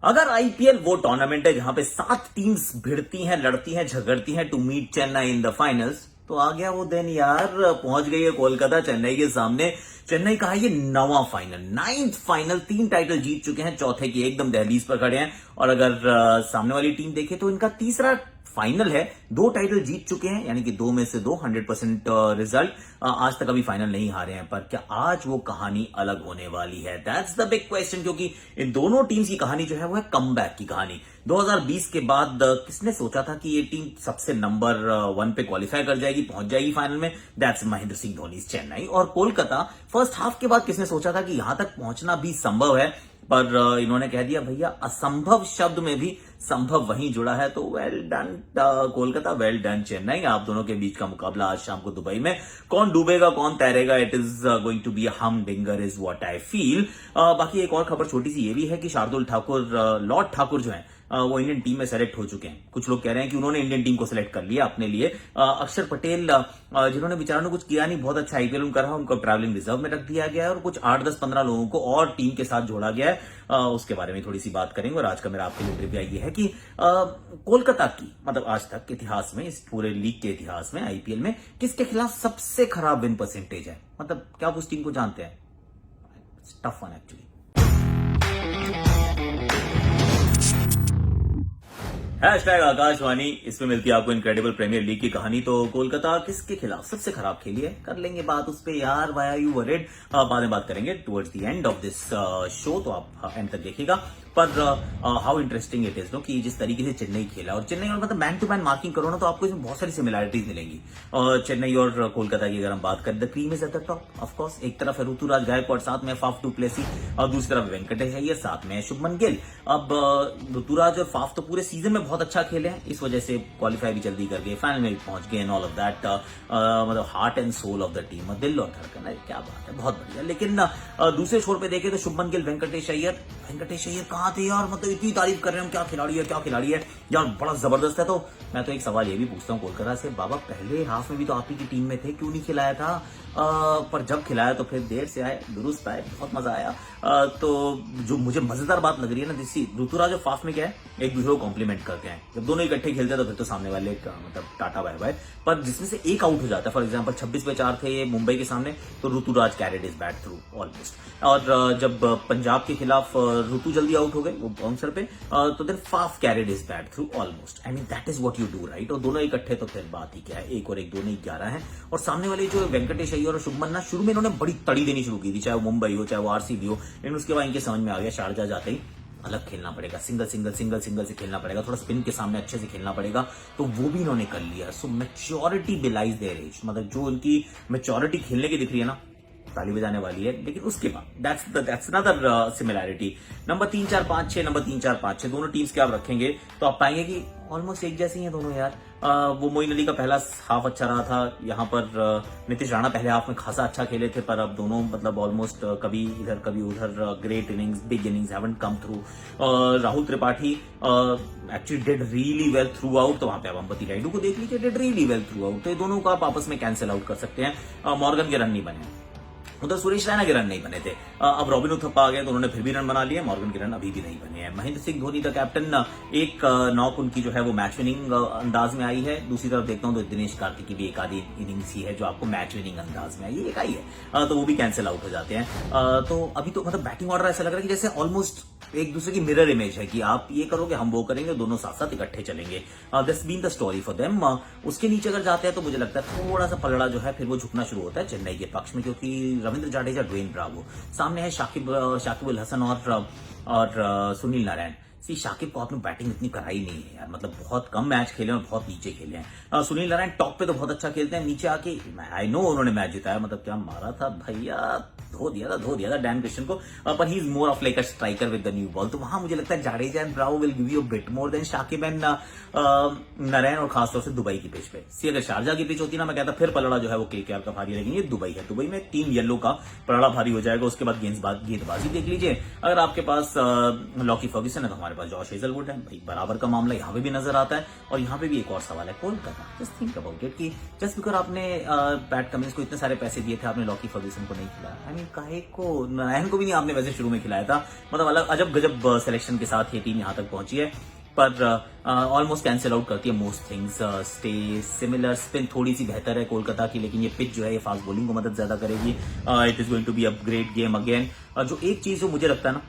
अगर आईपीएल वो टूर्नामेंट है जहां पे 7 टीम्स भिड़ती हैं, लड़ती हैं, झगड़ती हैं to meet Chennai in the finals, तो आ गया वो दिन यार। पहुंच गई है कोलकाता चेन्नई के सामने। चेन्नई का है ये 9वां फाइनल, 9th फाइनल। 3 टाइटल जीत चुके हैं, चौथे की एकदम दहलीज पर खड़े हैं। और अगर सामने वाली टीम देखे तो इनका तीसरा फाइनल है। 2 टाइटल जीत चुके हैं, यानी कि 2 में से 2, 100% रिजल्ट। आज तक अभी फाइनल नहीं हारे हैं। पर क्या आज वो कहानी अलग होने वाली है? दैट्स द बिग क्वेश्चन, क्योंकि इन दोनों टीम्स की कहानी जो है वो है कमबैक की कहानी। 2020 के बाद किसने सोचा था कि ये टीम सबसे नंबर 1 पे क्वालिफाई कर जाएगी, पहुंच जाएगी फाइनल में? दैट्स महेंद्र सिंह धोनी चेन्नई। और कोलकाता फर्स्ट हाफ के बाद किसने सोचा था कि यहां तक पहुंचना भी संभव है? पर इन्होंने कह दिया भैया असंभव शब्द में भी संभव वहीं जुड़ा है। तो well done Kolkata, well done Chennai. आप दोनों के बीच का मुकाबला आज शाम को दुबई में। कौन डूबेगा कौन तैरेगा, it is going to be a humdinger is what I feel. बाकी एक और खबर छोटी सी ये भी है कि शार्दुल ठाकुर, लॉर्ड ठाकुर जो है वो इंडियन टीम में सेलेक्ट हो चुके हैं। कुछ लोग कह रहे हैं कि उन्होंने इंडियन टीम को सेलेक्ट कर लिया अपने लिए। अक्षर पटेल, जिन्होंने बेचारों ने कुछ किया नहीं, बहुत अच्छा आईपीएल उनका रहा, उनको ट्रैवलिंग रिजर्व में रख दिया गया है और कुछ 8-10-15 लोगों को और टीम के साथ जोड़ा गया है। उसके बारे में थोड़ी सी बात करेंगे। और आज का मेरा आपके लिए ट्रिविया ये है कि कोलकाता की, मतलब आज तक इतिहास में, इस पूरे लीग के इतिहास में, आईपीएल में किसके खिलाफ सबसे खराब विन परसेंटेज है? मतलब क्या आप उस टीम को जानते हैं? Tough one actually. Hashtag Akashvani, इसमें मिलती है आपको इनक्रेडिबल प्रीमियर लीग की कहानी। तो कोलकाता किसके खिलाफ सबसे खराब खेली है, कर लेंगे बात उस पे यार। वाई आर यू वरीड, बाद में बात करेंगे towards the end of this show, तो आप एंड तक देखिएगा। पर how interesting it is no कि जिस तरीके से चेन्नई खेला, और चेन्नई और मतलब मैन टू मैन मार्किंग करो ना तो आपको इसमें बहुत सारी सिमिलैरिटीज मिलेंगी। चेन्नई और कोलकाता की अगर हम बात करें, the cream is at the top of course. एक तरफ है ऋतुराज गायकवाड़, साथ में फाफ टू प्लेसी, और दूसरी तरफ वेंकटेश अय्यर, साथ में शुभमन गिल। अब ऋतुराज और फाफ तो पूरे सीजन में बहुत अच्छा खेले हैं, इस वजह से क्वालिफाई भी जल्दी कर गए, फाइनल में भी पहुंच गए एंड ऑल ऑफ दैट। मतलब heart and soul of the team, दिल और धड़कन है, क्या बात है, बहुत बढ़िया। लेकिन दूसरे छोर पे देखें तो शुभमन गिल, वेंकटेश अय्यर कहां थे यार? मतलब इतनी तारीफ कर रहे हैं हम, क्या खिलाड़ी है, क्या खिलाड़ी है यार, बड़ा जबरदस्त है। तो मैं तो एक सवाल ये भी पूछता हूँ कोलकाता से, बाबा पहले हाफ में भी तो आप ही की टीम में थे, क्यों नहीं खिलाया था? पर जब खिलाया तो फिर देर से आए, दुरुस्त आए, बहुत मजा आया। तो जो मुझे मजेदार बात लग रही है ना, जैसी ऋतुराज और फाफ में क्या है, एक दूसरे को कॉम्प्लीमेंट करते हैं। जब दोनों इकट्ठे खेलते हैं तो फिर तो सामने वाले मतलब टाटा बाय बाय। पर जिसमें से एक आउट हो जाता है, फॉर एग्जाम्पल 26-4 थे ये मुंबई के सामने, तो Ruturaj carried his bat through almost. और जब पंजाब के खिलाफ ऋतु जल्दी आउट हो गए वो बाउंसर पे, तो then Faf carried his bat through almost. I mean that is what you do right. और दोनों इकट्ठे तो फिर बात ही क्या है, 1 और 1 दोनों 11 हैं। और सामने वाले जो वेंकटेश अय्यर और शुभमन ना, शुरू में इन्होंने बड़ी तड़ी देनी शुरू की थी, चाहे वो मुंबई हो चाहे वो आरसीबी हो, लेकिन उसके बाद इनके समझ में आ गया शारजा जाते ही अलग खेलना पड़ेगा, सिंगल सिंगल सिंगल सिंगल से खेलना पड़ेगा, थोड़ा स्पिन के सामने अच्छे से खेलना पड़ेगा। तो वो भी इन्होंने कर लिया। सो मैच्योरिटी बिलाइज देयर एज, मतलब जो इनकी मैच्योरिटी खेलने की दिख रही है ना, ताली बजाने वाली है। लेकिन उसके बाद that's another similarity. Number 3, 4, 5, 6, number 3, 4, 5, 6 दोनों टीम्स के आप रखेंगे तो आप पाएंगे कि ऑलमोस्ट एक जैसी हैं दोनों यार। वो मोइन अली का पहला हाफ अच्छा रहा था, यहाँ पर नीतीश राणा पहले हाफ में खासा अच्छा खेले थे, पर अब दोनों मतलब ऑलमोस्ट कभी इधर कभी उधर, great innings, big innings haven't come through. Rahul Tripathi actually did really well through out, तो वहां पे अब अंबती रायडू को देख लीजिए, did really well through out. तो ये दोनों को आप आपस में कैंसिल आउट कर सकते हैं। मॉर्गन के रन नहीं बने, उधर सुरेश रैना के रन नहीं बने थे। अब रॉबिन उथप्पा आ गए तो उन्होंने फिर भी रन बना लिए, मॉर्गन के रन अभी भी नहीं बने हैं। महेंद्र सिंह धोनी द कैप्टन, एक नॉक उनकी जो है वो मैच विनिंग अंदाज में आई है। दूसरी तरफ देखता हूं तो दिनेश कार्तिक की भी एक आधी इनिंग्स ही है जो आपको मैच विनिंग अंदाज में आई है, एक आई है, तो वो भी कैंसिल आउट हो जाते हैं। तो अभी तो मतलब बैटिंग ऑर्डर ऐसा लग रहा है कि जैसे ऑलमोस्ट एक दूसरे की मिरर इमेज है कि आप ये करोगे हम वो करेंगे, दोनों साथ साथ इकट्ठे चलेंगे। This been the story for them. उसके नीचे अगर जाते हैं तो मुझे लगता है थोड़ा सा पलड़ा जो है फिर वो झुकना शुरू होता है चेन्नई के पक्ष में, क्योंकि रविंद्र जाडेजा, ड्वेन ब्रावो, सामने है शाकिब अल हसन और सुनील नारायण। शाकिब को आपने बैटिंग इतनी कराई नहीं है यार, मतलब बहुत कम मैच खेले और बहुत नीचे खेले हैं। सुनील नारायण टॉप पे तो बहुत अच्छा खेलते हैं, नीचे आके आई नो उन्होंने मैच जिताया, मतलब क्या मारा था भैया, धो दिया था डैन क्रिश्चियन को। पर he is more of like a striker with the new ball. तो वहां मुझे लगता है Jadeja and Bravo will give you a bit more than Shakib and Narayan, और खासतौर से दुबई की पिच पे। सी अगर शारजा की पिच होती ना, मैं कहता फिर पलड़ा जो है वो केकेआर का भारी, लेकिन ये दुबई है, दुबई में टीम येलो का पलड़ा भारी हो जाएगा। उसके बाद गेंदबाजी देख लीजिए, अगर आपके पास लॉकी फर्ग्यूसन है तो हमारे हमारे पास जॉश हेजलवुड है, भाई बराबर का मामला यहाँ पे भी नजर आता है। और यहाँ पे भी एक और सवाल है Kolkata, just think about it कि जस्ट बिकॉज आपने पैट कमिंस को इतने सारे पैसे दिए थे, आपने लॉकी फर्ग्यूसन को नहीं खिलाया, आई मीन काहे को, नारायण को भी नहीं आपने वैसे शुरू में खिलाया था, मतलब अलग अजब गजब सिलेक्शन के साथ ये टीम यहाँ तक पहुंची है। पर ऑलमोस्ट कैंसिल आउट करती है most things. Stay similar, spin थोड़ी सी बेहतर है कोलकाता की, लेकिन ये पिच जो है ये फास्ट बॉलिंग को मदद ज्यादा करेगी। It is going to be a great game again. जो एक चीज जो मुझे लगता है ना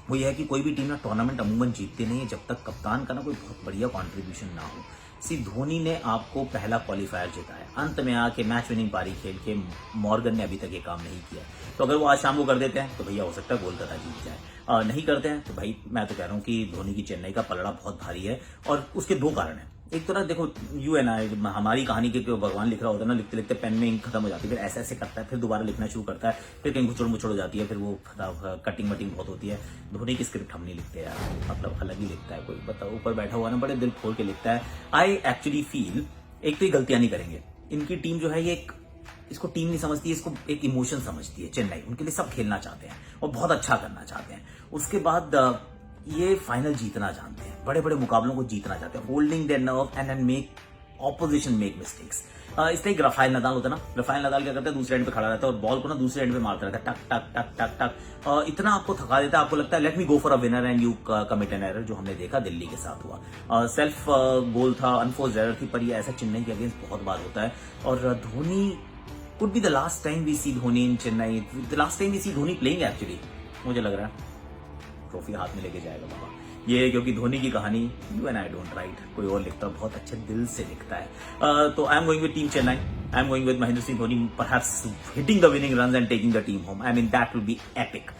वो ये है कि कोई भी टीम ना टूर्नामेंट अमूमन जीतती नहीं है जब तक कप्तान का ना कोई बहुत बढ़िया कंट्रीब्यूशन ना हो। सी धोनी ने आपको पहला क्वालिफायर जिताया, अंत में आके मैच विनिंग पारी खेल के मॉर्गन ने अभी तक ये काम नहीं किया। तो अगर वो आज शाम को कर देते हैं तो भैया हो सकता है कोलकाता जीत जाए, नहीं करते हैं तो भाई मैं तो कह रहा हूँ कि धोनी की चेन्नई का पलड़ा बहुत भारी है। और उसके दो कारण हैं। एक तो ना देखो यू एंड आई, हमारी कहानी के भगवान लिख रहा होता है ना, लिखते लिखते पेन में इंक खत्म हो जाती है, फिर ऐसे ऐसे करता है, फिर दोबारा लिखना शुरू करता है, फिर कहीं गुचड़ मुचड़ हो जाती है, फिर वो कटिंग वटिंग बहुत होती है। धोनी की स्क्रिप्ट हम नहीं लिखते यार, मतलब अलग ही लिखता है कोई, बताओ ऊपर बैठा हुआ ना बड़े दिल खोल के लिखता है। आई एक्चुअली फील एक तो ये गलतियां नहीं करेंगे, इनकी टीम जो है ये इसको टीम नहीं समझती है, इसको एक इमोशन समझती है। चेन्नई उनके लिए सब खेलना चाहते हैं और बहुत अच्छा करना चाहते हैं। उसके बाद ये फाइनल जीतना जानते हैं, बड़े बड़े मुकाबलों को जीतना चाहते हैं, holding their nerve and make opposition make mistakes. इसलिए एक रफाइल नदाल होता है ना, रफाइल नदाल क्या करता है, दूसरे एंड पे खड़ा रहता है और बॉल को ना दूसरे एंड पे मारता रहता है, टक टक टक टक टक। इतना आपको थका देता है, आपको लगता है let me go for a winner and you commit an error, जो हमने देखा दिल्ली के साथ हुआ। सेल्फ गोल था, अनफोर्स्ड एरर थी, पर ये ऐसा चेन्नई के अगेंस्ट बहुत बार होता है। और Dhoni could be the last time we see Dhoni in Chennai, the last time we see Dhoni playing actually, मुझे लग रहा है ट्रॉफी हाथ में लेके जाएगा बाबा ये, क्योंकि धोनी की कहानी you and I don't write, कोई और लिखता है, बहुत अच्छे दिल से लिखता है। तो I am going with team Chennai, I am going with Mahendra Singh Dhoni, perhaps hitting the winning runs and taking the team home, I mean that will be epic.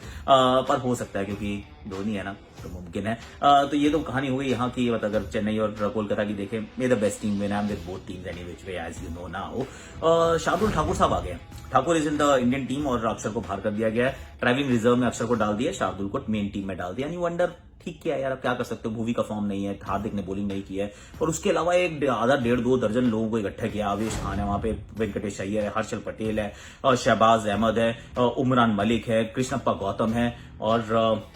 पर हो सकता है क्योंकि धोनी है ना तो मुमकिन है। तो ये तो कहानी हो गई यहाँ की, मतलब अगर चेन्नई और कोलकाता की देखें, may the best team win, I am with both teams any which way as you know now. Shardul Thakur साहब आ गए, Thakur is in the Indian team और अक्षर को बाहर कर दिया गया है, ट्रैवलिंग रिजर्व में अक्षर को डाल दिया, शार्दुल को मेन टीम में डाल दिया। एंड यू वंडर ठीक किया यार, अब क्या कर सकते हो, भूवी का फॉर्म नहीं है, हार्दिक ने बॉलिंग नहीं की है, और उसके अलावा एक आधा 1.5-2 दर्जन लोगों को इकट्ठा किया। आवेश खान है वहां पे, वेंकटेश अय्यर है, हर्षल पटेल है, शहबाज अहमद है, उमरान मलिक है, कृष्णप्पा गौतम है, और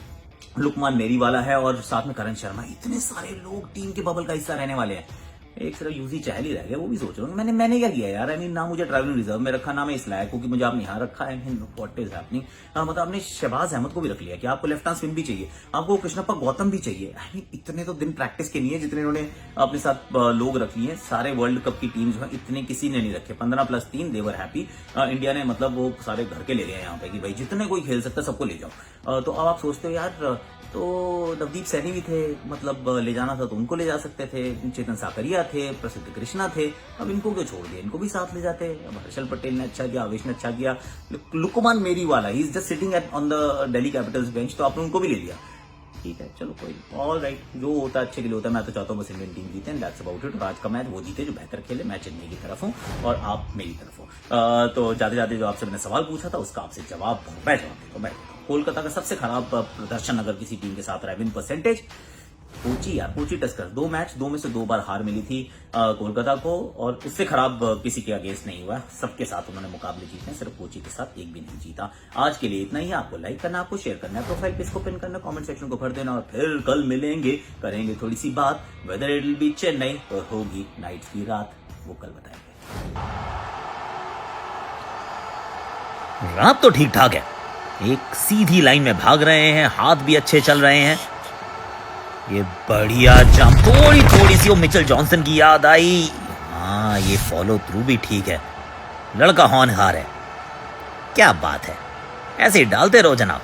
लुकमान मेरीवाला है, और साथ में करण शर्मा। इतने सारे लोग टीम के बबल का हिस्सा रहने वाले हैं। एक सिर्फ यूजी चहल ही रह गया, वो भी सोच रहा हूँ मैंने क्या किया यार, आई मीन ना मुझे ट्रैवलिंग रिजर्व में रखा, ना मैं इस लायक हूँ कि मुझे आपने यहाँ रखा है, व्हाट इज हैपनिंग। मतलब आपने शहबाज अहमद को भी रख लिया कि आपको लेफ्ट हैंड स्पिन भी चाहिए, आपको कृष्णप्पा गौतम भी चाहिए। आई मीन इतने तो दिन प्रैक्टिस के नहीं है जितने उन्होंने अपने साथ लोग रख लिए। सारे वर्ल्ड कप की टीम जो है इतने किसी ने नहीं रखे, 15+3 देवर हैप्पी। इंडिया ने मतलब वो सारे घर के ले लिया यहाँ पे कि भाई जितने कोई खेल सकता है सबको ले जाओ। तो अब आप सोचते हो यार, तो नवदीप सैनी भी थे, मतलब ले जाना था तो उनको ले जा सकते थे, चेतन साकरिया थे, प्रसिद्ध कृष्णा थे, अब इनको क्यों छोड़ दिया, इनको भी साथ ले जाते। अब हर्षल पटेल ने अच्छा किया, आवेश ने अच्छा किया, Lukman Meriwala he is just sitting at on the Delhi Capitals bench, तो आपने उनको भी ले लिया। ठीक है चलो कोई ऑल राइट, जो होता है अच्छे के लिए होता है। मैं तो चाहता हूँ बस इंडियन टीम जीते, दैट्स अबाउट इट। और आज का मैच वो जीते जो बेहतर खेले, मैं चेन्नई की तरफ हूँ और आप मेरी तरफ हो। तो जाते जाते जो आपसे मैंने सवाल पूछा था उसका आपसे जवाब मैं जवाब देता हूँ। कोलकाता का सबसे खराब प्रदर्शन अगर किसी टीम के साथ रहा, विन परसेंटेज, कोची यार, कोची टस्कर्स, 2 मैच 2 में से 2 बार हार मिली थी कोलकाता को, और उससे खराब किसी के अगेंस्ट नहीं हुआ। सबके साथ उन्होंने मुकाबले जीते हैं, सिर्फ कोची के साथ एक भी नहीं जीता। आज के लिए इतना ही। आपको लाइक करना, आपको शेयर करना है, प्रोफाइल पे इसको पिन करना, कमेंट सेक्शन को भर देना, और फिर कल मिलेंगे, करेंगे थोड़ी सी बात, whether it will be Chennai और होगी नाइट की रात, वो कल बताएंगे। रात तो ठीक ठाक है, एक सीधी लाइन में भाग रहे हैं, हाथ भी अच्छे चल रहे हैं। ये बढ़िया जंप, थोड़ी सी वो मिचेल जॉनसन की याद आई। हाँ ये फॉलो थ्रू भी ठीक है, लड़का होनहार है, क्या बात है, ऐसे ही डालते रहो जनाब।